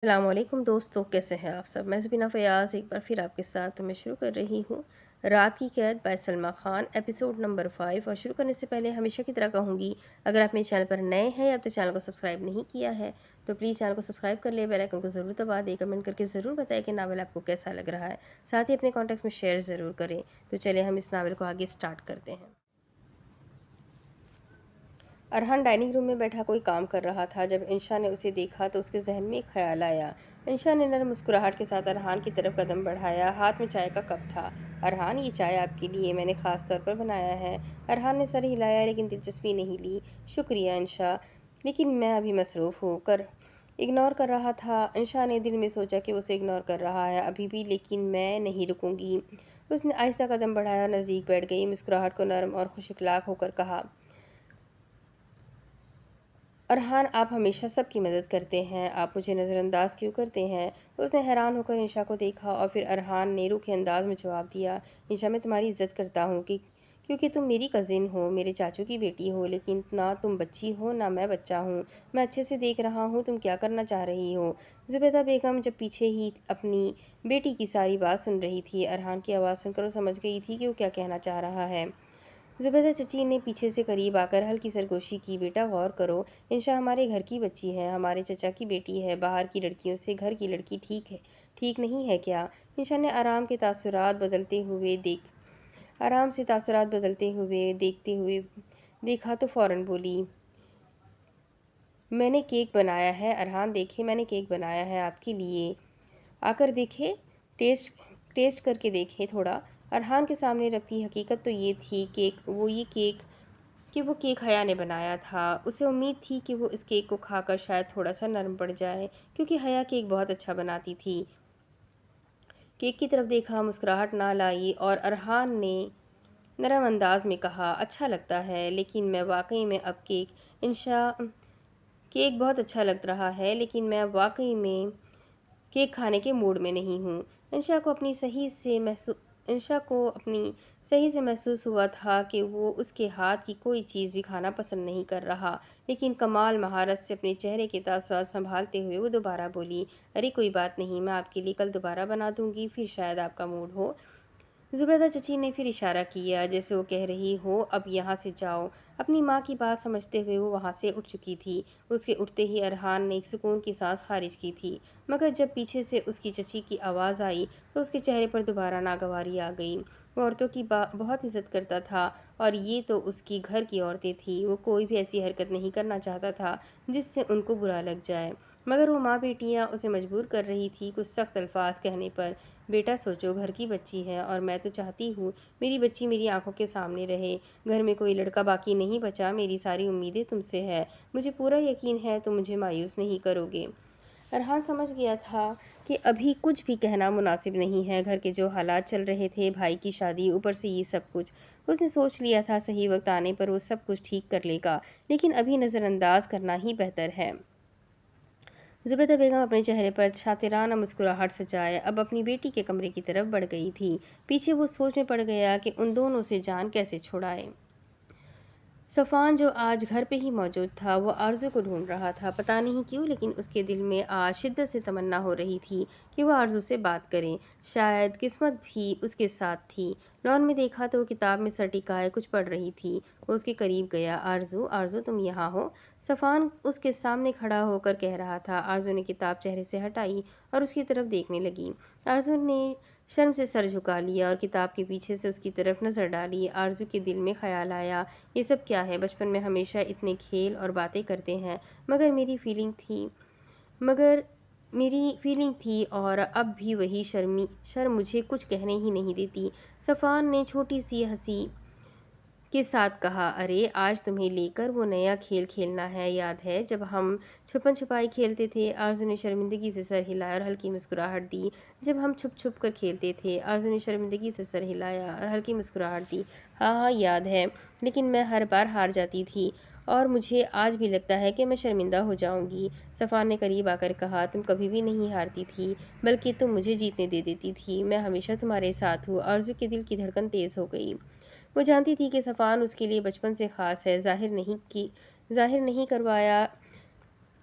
السلام علیکم دوستوں، کیسے ہیں آپ سب؟ میں زبینہ فیاض ایک بار پھر آپ کے ساتھ میں شروع کر رہی ہوں رات کی قید by Salma Khan episode number 5۔ اور شروع کرنے سے پہلے ہمیشہ کی طرح کہوں گی، اگر آپ میرے چینل پر نئے ہیں یا اب تک چینل کو سبسکرائب نہیں کیا ہے تو پلیز چینل کو سبسکرائب کر لیں، بیل آئیکن کو ضرور دبا دیں، کمنٹ کر کے ضرور بتائیں کہ ناول آپ کو کیسا لگ رہا ہے، ساتھ ہی اپنے کانٹیکٹس میں شیئر ضرور کریں۔ تو چلیں ہم اس ناول کو آگے سٹارٹ کرتے ہیں۔ ارحان ڈائننگ روم میں بیٹھا کوئی کام کر رہا تھا۔ جب انشا نے اسے دیکھا تو اس کے ذہن میں ایک خیال آیا۔ انشا نے نرم مسکراہٹ کے ساتھ ارحان کی طرف قدم بڑھایا، ہاتھ میں چائے کا کپ تھا۔ ارحان، یہ چائے آپ کے لیے میں نے خاص طور پر بنایا ہے۔ ارحان نے سر ہلایا لیکن دلچسپی نہیں لی۔ شکریہ انشا، لیکن میں ابھی مصروف ہو کر اگنور کر رہا تھا۔ انشا نے دل میں سوچا کہ وہ اسے اگنور کر رہا ہے ابھی بھی، لیکن میں نہیں رکوں گی۔ اس نے آہستہ قدم بڑھایا اور نزدیک بیٹھ گئی۔ مسکراہٹ کو نرم اور خوش اخلاق ہو کر کہا، ارحان، آپ ہمیشہ سب کی مدد کرتے ہیں، آپ مجھے نظر انداز کیوں کرتے ہیں؟ اس نے حیران ہو کر انشا کو دیکھا اور پھر ارحان نے روکھے انداز میں جواب دیا، انشا، میں تمہاری عزت کرتا ہوں کیونکہ تم میری کزن ہو، میرے چاچو کی بیٹی ہو، لیکن نہ تم بچی ہو نہ میں بچہ ہوں۔ میں اچھے سے دیکھ رہا ہوں تم کیا کرنا چاہ رہی ہو۔ زبیدہ بیگم جب پیچھے ہی اپنی بیٹی کی ساری بات سن رہی تھی، ارحان کی آواز سن کر وہ سمجھ گئی تھی کہ وہ کیا کہنا چاہ رہا ہے۔ زبیدہ چچی نے پیچھے سے قریب آ کر ہلکی سرگوشی کی، بیٹا غور کرو، انشا ہمارے گھر کی بچی ہے، ہمارے چچا کی بیٹی ہے، باہر کی لڑکیوں سے گھر کی لڑکی ٹھیک نہیں ہے کیا؟ انشا نے آرام سے تاثرات بدلتے ہوئے دیکھتے ہوئے دیکھا تو فوراً بولی، میں نے کیک بنایا ہے ارحان، دیکھے میں نے کیک بنایا ہے آپ کے لیے، آ کر دیکھے، ٹیسٹ کر کے دیکھے تھوڑا۔ ارحان کے سامنے رکھتی حقیقت تو یہ تھی کہ وہ کیک حیا نے بنایا تھا۔ اسے امید تھی کہ وہ اس کیک کو کھا کر شاید تھوڑا سا نرم پڑ جائے، کیونکہ حیا کیک بہت اچھا بناتی تھی۔ کیک کی طرف دیکھا، مسکراہٹ نہ لائی اور ارحان نے نرم انداز میں کہا، اچھا لگتا ہے، لیکن میں واقعی میں اب کیک بہت اچھا لگ رہا ہے، لیکن میں واقعی میں کیک کھانے کے موڈ میں نہیں ہوں۔ انشا کو اپنی صحیح سے محسوس ہوا تھا کہ وہ اس کے ہاتھ کی کوئی چیز بھی کھانا پسند نہیں کر رہا، لیکن کمال مہارت سے اپنے چہرے کے تاثرات سنبھالتے ہوئے وہ دوبارہ بولی، ارے کوئی بات نہیں، میں آپ کے لیے کل دوبارہ بنا دوں گی، پھر شاید آپ کا موڈ ہو۔ زبیدہ چچی نے پھر اشارہ کیا جیسے وہ کہہ رہی ہو، اب یہاں سے جاؤ۔ اپنی ماں کی بات سمجھتے ہوئے وہ وہاں سے اٹھ چکی تھی۔ اس کے اٹھتے ہی ارحان نے ایک سکون کی سانس خارج کی تھی، مگر جب پیچھے سے اس کی چچی کی آواز آئی تو اس کے چہرے پر دوبارہ ناگواری آ گئی۔ وہ عورتوں کی بہت عزت کرتا تھا اور یہ تو اس کی گھر کی عورتیں تھیں، وہ کوئی بھی ایسی حرکت نہیں کرنا چاہتا تھا جس سے ان کو برا لگ جائے، مگر وہ ماں بیٹیاں اسے مجبور کر رہی تھی کچھ سخت الفاظ کہنے پر۔ بیٹا سوچو، گھر کی بچی ہے اور میں تو چاہتی ہوں میری بچی میری آنکھوں کے سامنے رہے، گھر میں کوئی لڑکا باقی نہیں بچا، میری ساری امیدیں تم سے ہے، مجھے پورا یقین ہے تم مجھے مایوس نہیں کرو گے۔ ارحان سمجھ گیا تھا کہ ابھی کچھ بھی کہنا مناسب نہیں ہے، گھر کے جو حالات چل رہے تھے، بھائی کی شادی، اوپر سے یہ سب کچھ، اس نے سوچ لیا تھا صحیح وقت آنے پر وہ سب کچھ ٹھیک کر لے گا، لیکن ابھی نظر انداز کرنا ہی بہتر ہے۔ زبیدہ بیگم اپنے چہرے پر شاطرانہ مسکراہٹ سجائے اب اپنی بیٹی کے کمرے کی طرف بڑھ گئی تھی۔ پیچھے وہ سوچ میں پڑ گیا کہ ان دونوں سے جان کیسے چھڑائے۔ صفوان جو آج گھر پہ ہی موجود تھا، وہ آرزو کو ڈھونڈ رہا تھا، پتہ نہیں کیوں، لیکن اس کے دل میں آج شدت سے تمنا ہو رہی تھی کہ وہ آرزو سے بات کرے، شاید قسمت بھی اس کے ساتھ تھی۔ لان میں دیکھا تو وہ کتاب میں سر ٹکائے کچھ پڑھ رہی تھی۔ وہ اس کے قریب گیا، آرزو تم یہاں ہو؟ صفوان اس کے سامنے کھڑا ہو کر کہہ رہا تھا۔ آرزو نے کتاب چہرے سے ہٹائی اور اس کی طرف دیکھنے لگی۔ آرزو نے شرم سے سر جھکا لیا اور کتاب کے پیچھے سے اس کی طرف نظر ڈالی۔ آرزو کے دل میں خیال آیا، یہ سب کیا ہے؟ بچپن میں ہمیشہ اتنے کھیل اور باتیں کرتے ہیں، مگر میری فیلنگ تھی اور اب بھی وہی شرم مجھے کچھ کہنے ہی نہیں دیتی۔ صفوان نے چھوٹی سی ہنسی کے ساتھ کہا، ارے آج تمہیں لے کر وہ نیا کھیل کھیلنا ہے، یاد ہے جب ہم چھپن چھپائی کھیلتے تھے؟ آرزو نے شرمندگی سے سر ہلایا اور ہلکی مسکراہٹ دی۔ جب ہم چھپ کر کھیلتے تھے؟ آرزو نے شرمندگی سے سر ہلایا اور ہلکی مسکراہٹ دی۔ ہاں یاد ہے، لیکن میں ہر بار ہار جاتی تھی اور مجھے آج بھی لگتا ہے کہ میں شرمندہ ہو جاؤں گی۔ صفوان نے قریب آ کر کہا، تم کبھی بھی نہیں ہارتی تھی، بلکہ تم مجھے جیتنے دے دیتی تھی، میں ہمیشہ تمہارے ساتھ ہوں۔ آرزو کے دل کی دھڑکن تیز ہو گئی۔ وہ جانتی تھی کہ صفوان اس کے لیے بچپن سے خاص ہے، ظاہر نہیں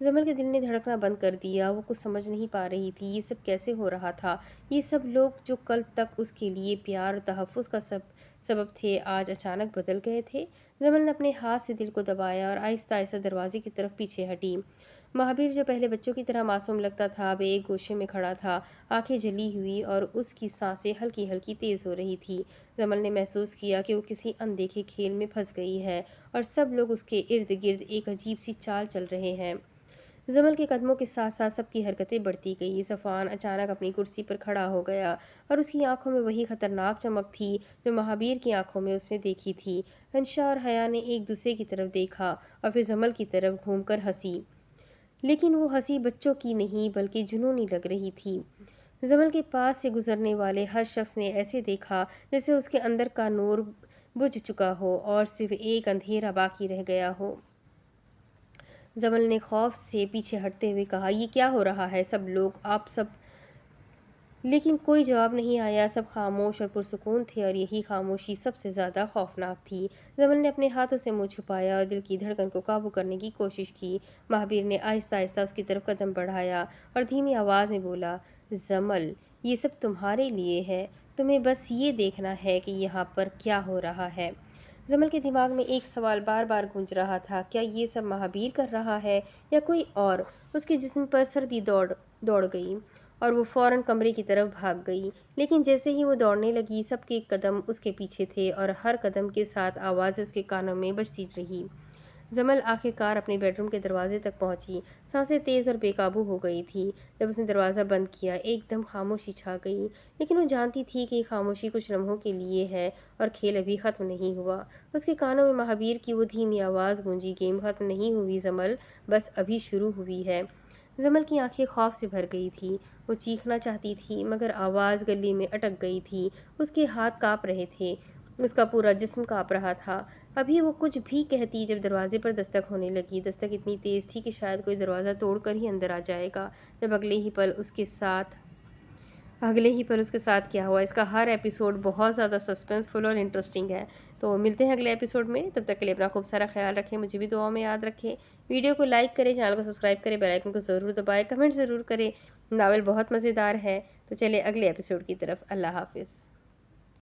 جمل کے دل نے دھڑکنا بند کر دیا۔ وہ کچھ سمجھ نہیں پا رہی تھی یہ سب کیسے ہو رہا تھا۔ یہ سب لوگ جو کل تک اس کے لیے پیار اور تحفظ کا سبب تھے، آج اچانک بدل گئے تھے۔ جمل نے اپنے ہاتھ سے دل کو دبایا اور آہستہ آہستہ دروازے کی طرف پیچھے ہٹی۔ مہابیر جو پہلے بچوں کی طرح معصوم لگتا تھا، اب ایک گوشے میں کھڑا تھا، آنکھیں جلی ہوئی اور اس کی سانسیں ہلکی ہلکی تیز ہو رہی تھی۔ جمل نے محسوس کیا کہ وہ کسی اندیکھے کھیل میں پھنس گئی ہے اور سب لوگ اس کے ارد گرد ایک عجیب سی چال چل رہے ہیں۔ جمل کے قدموں کے ساتھ ساتھ سب کی حرکتیں بڑھتی گئی۔ صفوان اچانک اپنی کرسی پر کھڑا ہو گیا اور اس کی آنکھوں میں وہی خطرناک چمک تھی جو مہابیر کی آنکھوں میں اس نے دیکھی تھی۔ انشا اور حیا نے ایک دوسرے کی طرف دیکھا اور پھر جمل کی طرف گھوم کر ہنسی، لیکن وہ ہنسی بچوں کی نہیں بلکہ جنونی لگ رہی تھی۔ جمل کے پاس سے گزرنے والے ہر شخص نے ایسے دیکھا جیسے اس کے اندر کا نور بجھ چکا ہو اور صرف ایک اندھیرا باقی رہ گیا ہو۔ جمل نے خوف سے پیچھے ہٹتے ہوئے کہا، یہ کیا ہو رہا ہے سب لوگ، آپ سب؟ لیکن کوئی جواب نہیں آیا۔ سب خاموش اور پرسکون تھے اور یہی خاموشی سب سے زیادہ خوفناک تھی۔ جمل نے اپنے ہاتھوں سے منہ چھپایا اور دل کی دھڑکن کو قابو کرنے کی کوشش کی۔ مہابیر نے آہستہ آہستہ اس کی طرف قدم بڑھایا اور دھیمی آواز میں بولا، جمل، یہ سب تمہارے لیے ہے، تمہیں بس یہ دیکھنا ہے کہ یہاں پر کیا ہو رہا ہے۔ جمل کے دماغ میں ایک سوال بار بار گونج رہا تھا، کیا یہ سب مہابیر کر رہا ہے یا کوئی اور؟ اس کے جسم پر سردی دوڑ گئی اور وہ فوراً کمرے کی طرف بھاگ گئی، لیکن جیسے ہی وہ دوڑنے لگی سب کے قدم اس کے پیچھے تھے اور ہر قدم کے ساتھ آوازیں اس کے کانوں میں بجتی رہی۔ جمل آخرکار اپنے بیڈ روم کے دروازے تک پہنچی۔ سانسیں تیز اور بے قابو ہو گئی تھی۔ جب اس نے دروازہ بند کیا ایک دم خاموشی چھا گئی، لیکن وہ جانتی تھی کہ یہ خاموشی کچھ لمحوں کے لیے ہے اور کھیل ابھی ختم نہیں ہوا۔ اس کے کانوں میں مہابیر کی وہ دھیمی آواز گونجی، گیم ختم نہیں ہوئی جمل، بس ابھی شروع ہوئی ہے۔ جمل کی آنکھیں خوف سے بھر گئی تھی۔ وہ چیخنا چاہتی تھی مگر آواز گلے میں اٹک گئی تھی۔ اس کے ہاتھ کانپ رہے تھے، اس کا پورا جسم کانپ رہا تھا۔ ابھی وہ کچھ بھی کہتی جب دروازے پر دستک ہونے لگی۔ دستک اتنی تیز تھی کہ شاید کوئی دروازہ توڑ کر ہی اندر آ جائے گا۔ جب اگلے ہی پل اس کے ساتھ کیا ہوا، اس کا ہر ایپیسوڈ بہت زیادہ سسپنسفل اور انٹرسٹنگ ہے۔ تو ملتے ہیں اگلے ایپیسوڈ میں، تب تک کے لیے اپنا خوب سارا خیال رکھیں، مجھے بھی دعاؤں میں یاد رکھیں۔ ویڈیو کو لائک کریں، چینل کو سبسکرائب کریں، بیل آئیکن کو ضرور دبائیں، کمنٹ ضرور کریں۔ ناول بہت مزیدار ہے۔ تو چلے اگلے ایپیسوڈ کی طرف، اللہ حافظ۔